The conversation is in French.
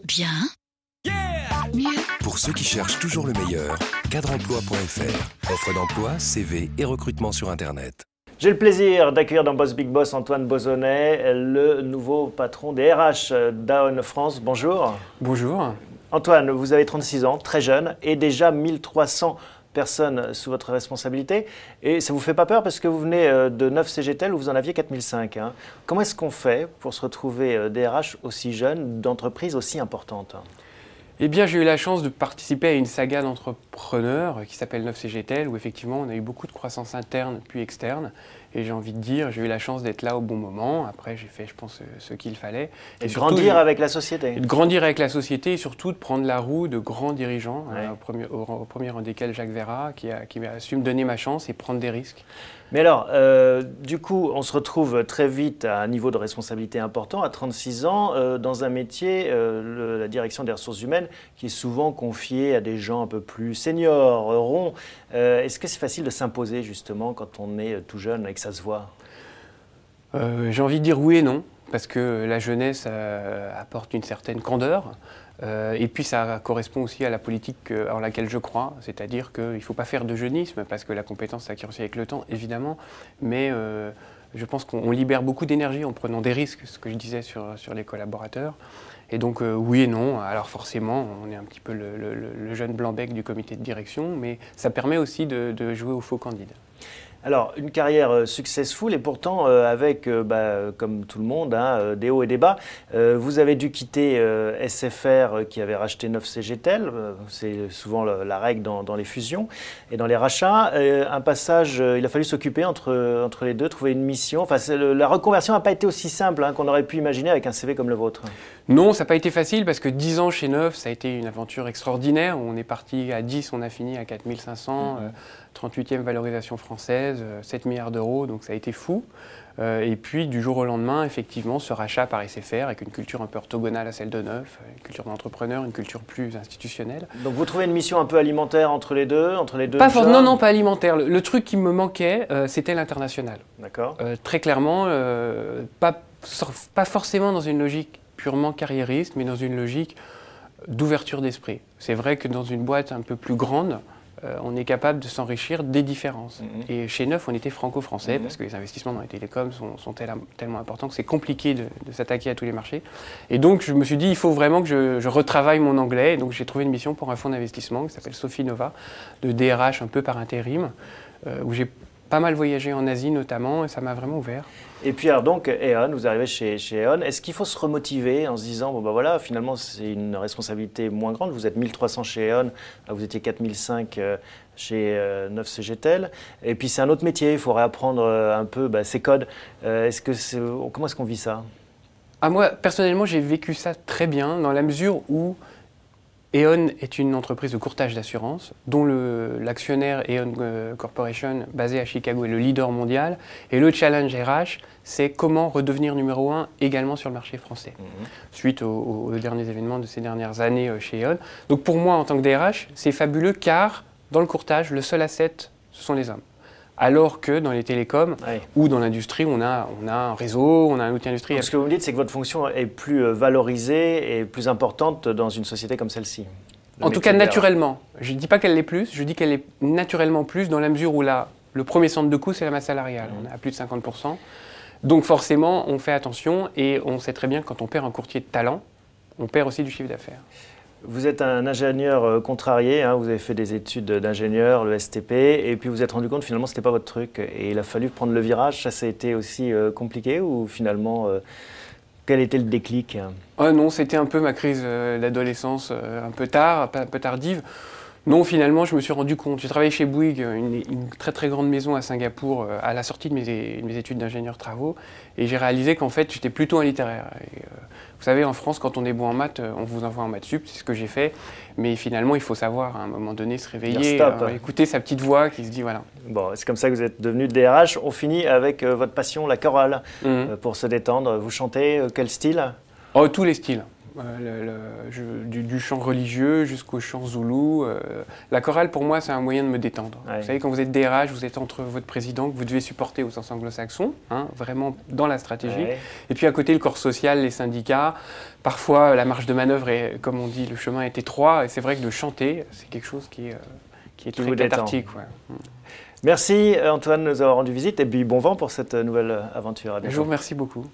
Bien. Mieux. Pour ceux qui cherchent toujours le meilleur, cadreemploi.fr. Offre d'emploi, CV et recrutement sur Internet. J'ai le plaisir d'accueillir dans Boss Big Boss Antoine Bozonnet, le nouveau patron des RH d'Aon France. Bonjour. Bonjour. Antoine, vous avez 36 ans, très jeune, et déjà 1300 personnes sous votre responsabilité. Et ça ne vous fait pas peur parce que vous venez de 9 CGTEL où vous en aviez 4005. Comment est-ce qu'on fait pour se retrouver DRH aussi jeune, d'entreprise aussi importante ? Eh bien, j'ai eu la chance de participer à une saga d'entrepreneurs qui s'appelle 9 CGTEL, où effectivement on a eu beaucoup de croissance interne puis externe. Et j'ai envie de dire, j'ai eu la chance d'être là au bon moment. Après, j'ai fait, je pense, ce qu'il fallait. Et de grandir avec la société. De grandir avec la société et surtout de prendre la roue de grands dirigeants, Ouais. au premier rang desquels Jacques Verrat, qui a su me donner ma chance et prendre des risques. Mais alors, du coup, on se retrouve très vite à un niveau de responsabilité important, à 36 ans, dans un métier, la direction des ressources humaines, qui est souvent confiée à des gens un peu plus seniors, ronds. Est-ce que c'est facile de s'imposer, justement, quand on est tout jeune et que ça se voit ? J'ai envie de dire oui et non, parce que la jeunesse apporte une certaine candeur. Et puis ça correspond aussi à la politique en laquelle je crois, c'est-à-dire qu'il ne faut pas faire de jeunisme, parce que la compétence s'acquiert aussi avec le temps, évidemment, mais je pense qu'on libère beaucoup d'énergie en prenant des risques, ce que je disais sur les collaborateurs. Et donc oui et non, alors forcément, on est un petit peu le jeune blanc-bec du comité de direction, mais ça permet aussi de jouer au faux candide. Alors, une carrière successful et pourtant avec, comme tout le monde, des hauts et des bas. Vous avez dû quitter SFR qui avait racheté 9 CGTEL. C'est souvent la règle dans les fusions et dans les rachats. Un passage, il a fallu s'occuper entre les deux, trouver une mission. Enfin, la reconversion n'a pas été aussi simple qu'on aurait pu imaginer avec un CV comme le vôtre. Non, ça n'a pas été facile parce que 10 ans chez Neuf, ça a été une aventure extraordinaire. On est parti à 10, on a fini à 4500, 38e valorisation française, 7 milliards d'euros, donc ça a été fou. Et puis du jour au lendemain, effectivement, ce rachat par SFR avec une culture un peu orthogonale à celle de Neuf, une culture d'entrepreneur, une culture plus institutionnelle. Donc vous trouvez une mission un peu alimentaire entre les deux Non, pas alimentaire. Le truc qui me manquait, c'était l'international. D'accord. Très clairement, pas forcément dans une logique purement carriériste, mais dans une logique d'ouverture d'esprit. C'est vrai que dans une boîte un peu plus grande, on est capable de s'enrichir des différences. Et chez Neuf, on était franco-français, parce que les investissements dans les télécoms sont tellement importants que c'est compliqué de s'attaquer à tous les marchés. Et donc, je me suis dit, il faut vraiment que je retravaille mon anglais. Et donc, j'ai trouvé une mission pour un fonds d'investissement qui s'appelle Sophie Nova, de DRH un peu par intérim, où j'ai pas mal voyagé en Asie notamment, et ça m'a vraiment ouvert. Et puis alors donc, Aon, vous arrivez chez Aon. Est-ce qu'il faut se remotiver en se disant, bon ben voilà, finalement c'est une responsabilité moins grande, vous êtes 1300 chez Aon, vous étiez 4005 chez 9 CGTEL, et puis c'est un autre métier, il faut réapprendre un peu ces codes. Comment est-ce qu'on vit ça ? Moi, personnellement, j'ai vécu ça très bien, dans la mesure où Aon est une entreprise de courtage d'assurance dont l'actionnaire Aon Corporation, basé à Chicago, est le leader mondial. Et le challenge RH, c'est comment redevenir numéro 1 également sur le marché français, suite aux derniers événements de ces dernières années chez Aon. Donc pour moi, en tant que DRH, c'est fabuleux car dans le courtage, le seul asset, ce sont les hommes. Alors que dans les télécoms ou dans l'industrie, on a un réseau, on a un outil industriel. Donc, ce que vous me dites, c'est que votre fonction est plus valorisée et plus importante dans une société comme celle-ci. En tout cas, naturellement. Je ne dis pas qu'elle l'est plus, je dis qu'elle est naturellement plus dans la mesure où le premier centre de coût, c'est la masse salariale. On est à plus de 50%. Donc forcément, on fait attention et on sait très bien que quand on perd un courtier de talent, on perd aussi du chiffre d'affaires. Vous êtes un ingénieur contrarié, vous avez fait des études d'ingénieur, le STP, et puis vous vous êtes rendu compte finalement que ce n'était pas votre truc. Et il a fallu prendre le virage. Ça a été aussi compliqué ou finalement, quel était le déclic ? Non, c'était un peu ma crise d'adolescence, un peu tardive. Non, finalement, je me suis rendu compte. J'ai travaillé chez Bouygues, une très très grande maison à Singapour, à la sortie de mes études d'ingénieur travaux, et j'ai réalisé qu'en fait, j'étais plutôt un littéraire. Et, vous savez, en France, quand on est bon en maths, on vous envoie en maths sup, c'est ce que j'ai fait. Mais finalement, il faut savoir, à un moment donné, se réveiller, écouter sa petite voix qui se dit voilà. Bon, c'est comme ça que vous êtes devenu DRH. On finit avec votre passion, la chorale, pour se détendre. Vous chantez quel style ? Tous les styles. du chant religieux jusqu'au chant zoulou. La chorale, pour moi, c'est un moyen de me détendre. Ouais. Vous savez, quand vous êtes DRH, vous êtes entre votre président, que vous devez supporter au sens anglo-saxon, hein, vraiment dans la stratégie. Ouais. Et puis à côté, le corps social, les syndicats. Parfois, la marge de manœuvre est, comme on dit, le chemin est étroit. Et c'est vrai que de chanter, c'est quelque chose qui est très vous détend. cathartique. Ouais. Merci Antoine de nous avoir rendu visite et puis bon vent pour cette nouvelle aventure. À Je bientôt. vous remercie beaucoup.